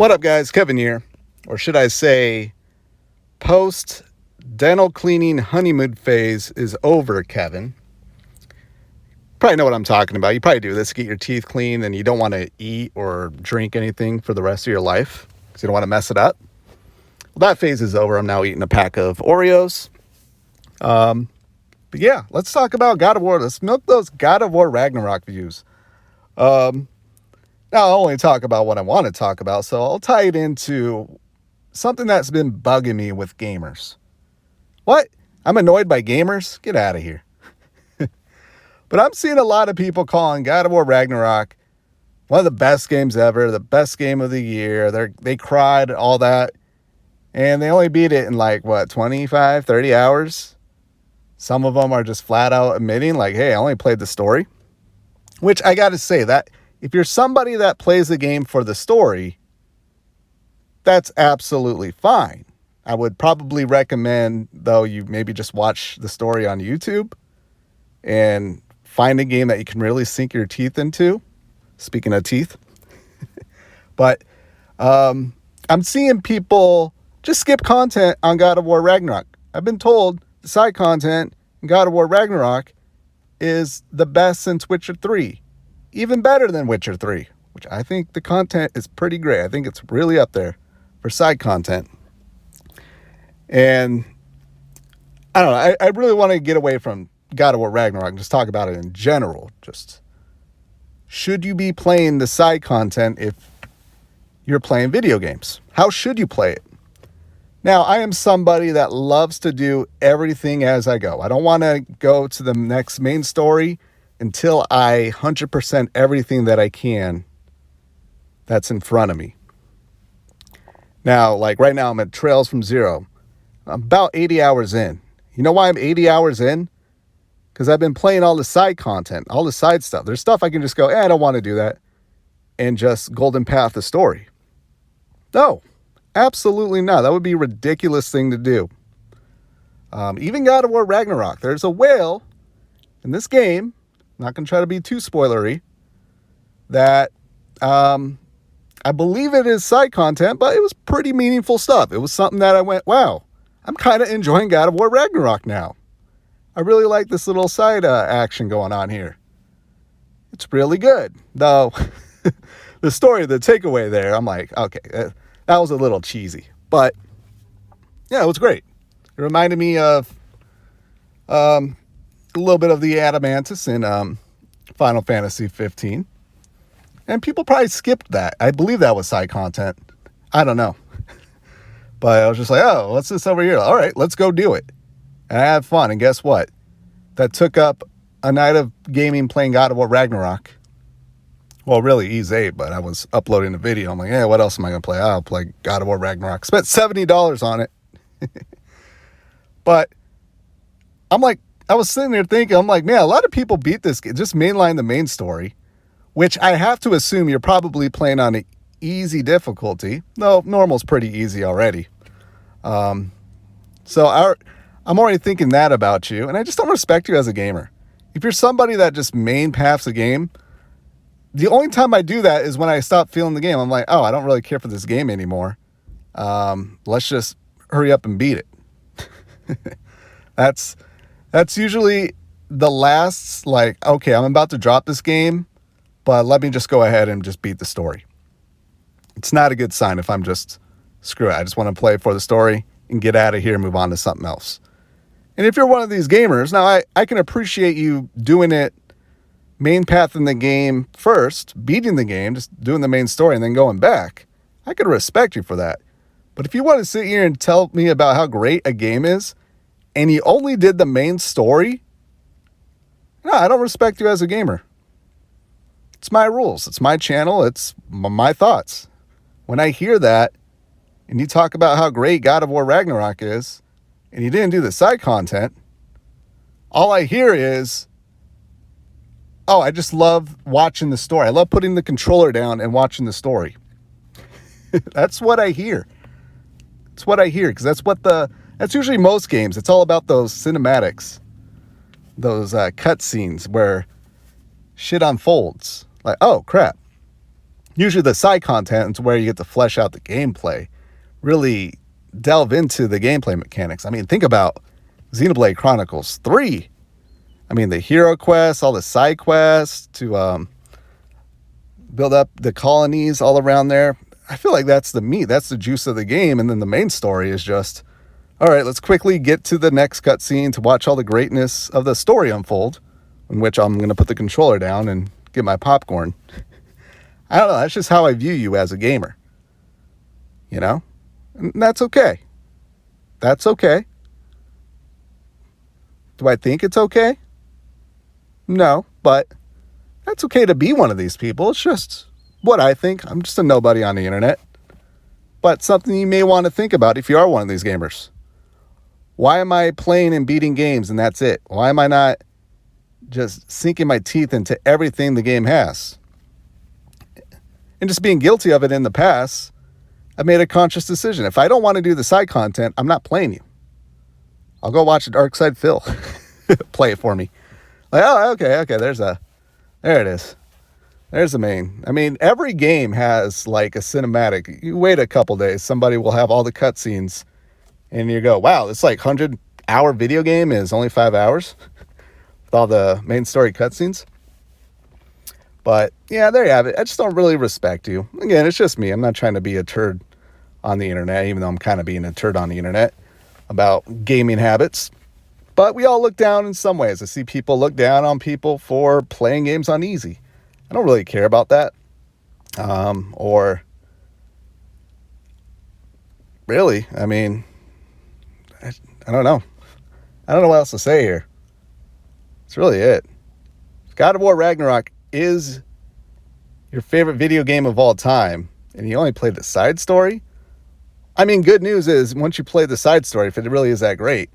What up, guys? Kevin here. Or should I say, post dental cleaning honeymoon phase is over, Kevin. Probably know what I'm talking about. You probably do this to get your teeth clean and you don't want to eat or drink anything for the rest of your life because you don't want to mess it up. Well, that phase is over. I'm now eating a pack of Oreos. But yeah, let's talk about God of War. Let's milk those God of War Ragnarok views. Now I'll only talk about what I want to talk about, so I'll tie it into something that's been bugging me with gamers. What? I'm annoyed by gamers? Get out of here. But I'm seeing a lot of people calling God of War Ragnarok one of the best games ever, the best game of the year. They cried, all that. And they only beat it in 25, 30 hours. Some of them are just flat out admitting hey, I only played the story. Which I got to say that if you're somebody that plays the game for the story, that's absolutely fine. I would probably recommend, though, you maybe just watch the story on YouTube and find a game that you can really sink your teeth into. Speaking of teeth. But I'm seeing people just skip content on God of War Ragnarok. I've been told the side content in God of War Ragnarok is the best since Witcher 3. Even better than Witcher 3, which I think the content is pretty great. I think it's really up there for side content. And I don't know, I really want to get away from God of War Ragnarok and just talk about it in general. Just, should you be playing the side content if you're playing video games? How should you play it? Now, I am somebody that loves to do everything as I go. I don't want to go to the next main story until I 100% everything that I can that's in front of me. Now, right now, I'm at Trails from Zero. I'm about 80 hours in. You know why I'm 80 hours in? Because I've been playing all the side content, all the side stuff. There's stuff I can just go, I don't want to do that, and just golden path the story. No, absolutely not. That would be a ridiculous thing to do. Even God of War Ragnarok, there's a whale in this game, I'm not going to try to be too spoilery, that I believe it is side content, but it was pretty meaningful stuff. It was something that I went, wow, I'm kind of enjoying God of War Ragnarok now. I really like this little side action going on here. It's really good. Though, the story, the takeaway there, I'm like, okay, that was a little cheesy. But, yeah, it was great. It reminded me of a little bit of the Adamantis in Final Fantasy 15. And people probably skipped that. I believe that was side content. I don't know. But I was just like, oh, what's this over here? All right, let's go do it. And I had fun. And guess what? That took up a night of gaming playing God of War Ragnarok. Well, really, E8, but I was uploading a video. I'm like, yeah, what else am I going to play? I'll play God of War Ragnarok. Spent $70 on it. But I'm like, I was sitting there thinking, I'm like, man, a lot of people beat this game. Just mainline the main story, which I have to assume you're probably playing on an easy difficulty. No, normal's pretty easy already. So I'm already thinking that about you, and I just don't respect you as a gamer. If you're somebody that just main paths a game, the only time I do that is when I stop feeling the game. I'm like, oh, I don't really care for this game anymore. Let's just hurry up and beat it. That's usually the last, okay, I'm about to drop this game, but let me just go ahead and just beat the story. It's not a good sign if I'm just, screw it, I just want to play for the story and get out of here and move on to something else. And if you're one of these gamers, now I can appreciate you doing it main path in the game first, beating the game, just doing the main story and then going back. I could respect you for that. But if you want to sit here and tell me about how great a game is, and you only did the main story, no, I don't respect you as a gamer. It's my rules. It's my channel. It's my thoughts. When I hear that, and you talk about how great God of War Ragnarok is, and you didn't do the side content, all I hear is, oh, I just love watching the story. I love putting the controller down and watching the story. That's what I hear. It's what I hear, because that's usually most games. It's all about those cinematics, those cut scenes where shit unfolds. Like, oh, crap. Usually the side content is where you get to flesh out the gameplay, really delve into the gameplay mechanics. I mean, think about Xenoblade Chronicles 3. I mean, the hero quests, all the side quests to build up the colonies all around there. I feel like that's the meat, that's the juice of the game. And then the main story is just, all right, let's quickly get to the next cutscene to watch all the greatness of the story unfold, in which I'm going to put the controller down and get my popcorn. I don't know. That's just how I view you as a gamer. You know? And that's okay. That's okay. Do I think it's okay? No, but that's okay to be one of these people. It's just what I think. I'm just a nobody on the internet. But something you may want to think about if you are one of these gamers. Why am I playing and beating games and that's it? Why am I not just sinking my teeth into everything the game has? And just being guilty of it in the past, I made a conscious decision. If I don't want to do the side content, I'm not playing you. I'll go watch Darkside Phil play it for me. Like, oh, okay, there it is. There's the main. I mean, every game has like a cinematic. You wait a couple days, somebody will have all the cutscenes, and you go, wow, this like 100-hour video game is only 5 hours with all the main story cutscenes. But yeah, there you have it. I just don't really respect you. Again, it's just me. I'm not trying to be a turd on the internet, even though I'm kind of being a turd on the internet about gaming habits. But we all look down in some ways. I see people look down on people for playing games on easy. I don't really care about that. Or really, I mean, I don't know. I don't know what else to say here. That's really it. God of War Ragnarok is your favorite video game of all time, and you only played the side story. I mean, good news is once you play the side story, if it really is that great,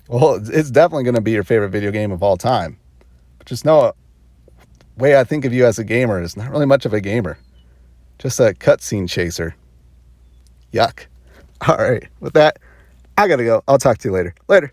well, it's definitely going to be your favorite video game of all time. But just know, the way I think of you as a gamer is not really much of a gamer. Just a cutscene chaser. Yuck. All right. With that, I got to go. I'll talk to you later. Later.